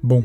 Bon,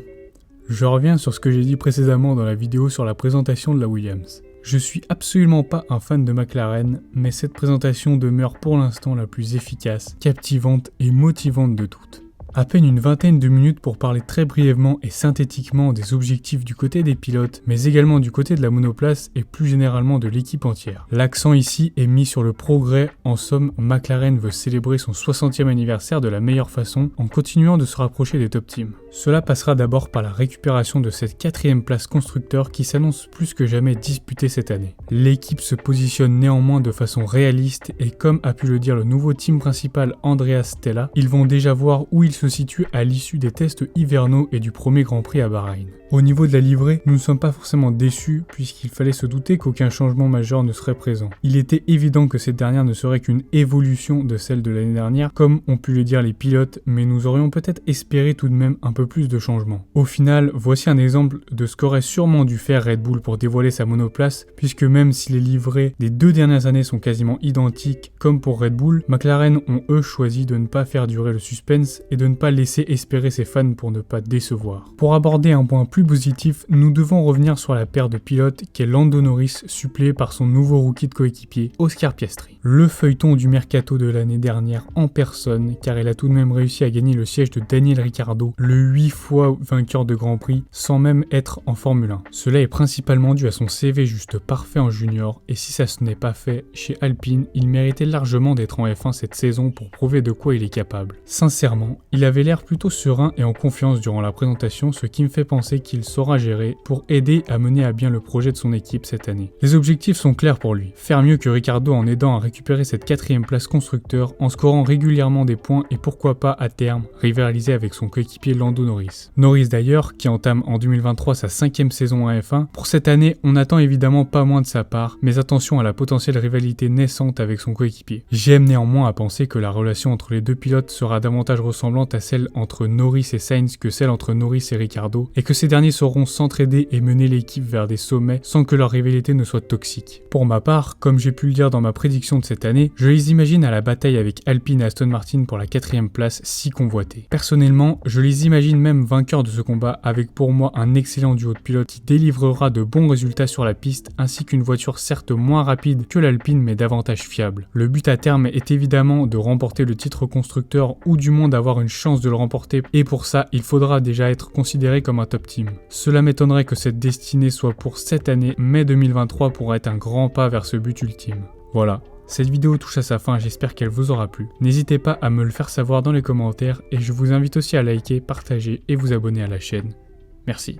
je reviens sur ce que j'ai dit précédemment dans la vidéo sur la présentation de la Williams. Je suis absolument pas un fan de McLaren, mais cette présentation demeure pour l'instant la plus efficace, captivante et motivante de toutes. À peine une vingtaine de minutes pour parler très brièvement et synthétiquement des objectifs du côté des pilotes, mais également du côté de la monoplace et plus généralement de l'équipe entière. L'accent ici est mis sur le progrès, en somme, McLaren veut célébrer son 60e anniversaire de la meilleure façon en continuant de se rapprocher des top teams. Cela passera d'abord par la récupération de cette 4e place constructeur qui s'annonce plus que jamais disputée cette année. L'équipe se positionne néanmoins de façon réaliste et comme a pu le dire le nouveau team principal Andrea Stella, ils vont déjà voir où ils se situe à l'issue des tests hivernaux et du premier Grand Prix à Bahreïn. Au niveau de la livrée, nous ne sommes pas forcément déçus puisqu'il fallait se douter qu'aucun changement majeur ne serait présent. Il était évident que cette dernière ne serait qu'une évolution de celle de l'année dernière, comme ont pu le dire les pilotes, mais nous aurions peut-être espéré tout de même un peu plus de changements. Au final, voici un exemple de ce qu'aurait sûrement dû faire Red Bull pour dévoiler sa monoplace, puisque même si les livrées des 2 dernières années sont quasiment identiques comme pour Red Bull, McLaren ont eux choisi de ne pas faire durer le suspense et de ne pas laisser espérer ses fans pour ne pas décevoir. Pour aborder un point plus positif, nous devons revenir sur la paire de pilotes qu'est Lando Norris, suppléé par son nouveau rookie de coéquipier, Oscar Piastri. Le feuilleton du mercato de l'année dernière en personne, car il a tout de même réussi à gagner le siège de Daniel Ricciardo, le 8 fois vainqueur de Grand Prix, sans même être en Formule 1. Cela est principalement dû à son CV juste parfait en junior, et si ça se n'est pas fait chez Alpine, il méritait largement d'être en F1 cette saison pour prouver de quoi il est capable. Sincèrement, il avait l'air plutôt serein et en confiance durant la présentation, ce qui me fait penser qu'il saura gérer pour aider à mener à bien le projet de son équipe cette année. Les objectifs sont clairs pour lui, faire mieux que Ricciardo en aidant à récupérer cette 4e place constructeur, en scorant régulièrement des points et pourquoi pas à terme rivaliser avec son coéquipier Lando Norris. Norris d'ailleurs, qui entame en 2023 sa 5e saison à F1, pour cette année on n'attend évidemment pas moins de sa part, mais attention à la potentielle rivalité naissante avec son coéquipier. J'aime néanmoins à penser que la relation entre les deux pilotes sera davantage ressemblante à celle entre Norris et Sainz que celle entre Norris et Ricciardo, et que ces derniers sauront s'entraider et mener l'équipe vers des sommets sans que leur rivalité ne soit toxique. Pour ma part, comme j'ai pu le dire dans ma prédiction de cette année, je les imagine à la bataille avec Alpine et Aston Martin pour la 4e place si convoitée. Personnellement, je les imagine même vainqueurs de ce combat avec pour moi un excellent duo de pilotes qui délivrera de bons résultats sur la piste ainsi qu'une voiture certes moins rapide que l'Alpine mais davantage fiable. Le but à terme est évidemment de remporter le titre constructeur ou du moins d'avoir une chance de le remporter et pour ça il faudra déjà être considéré comme un top team. Cela m'étonnerait que cette destinée soit pour cette année, mais 2023 pourrait être un grand pas vers ce but ultime. Voilà. Cette vidéo touche à sa fin, j'espère qu'elle vous aura plu. N'hésitez pas à me le faire savoir dans les commentaires et je vous invite aussi à liker, partager et vous abonner à la chaîne. Merci.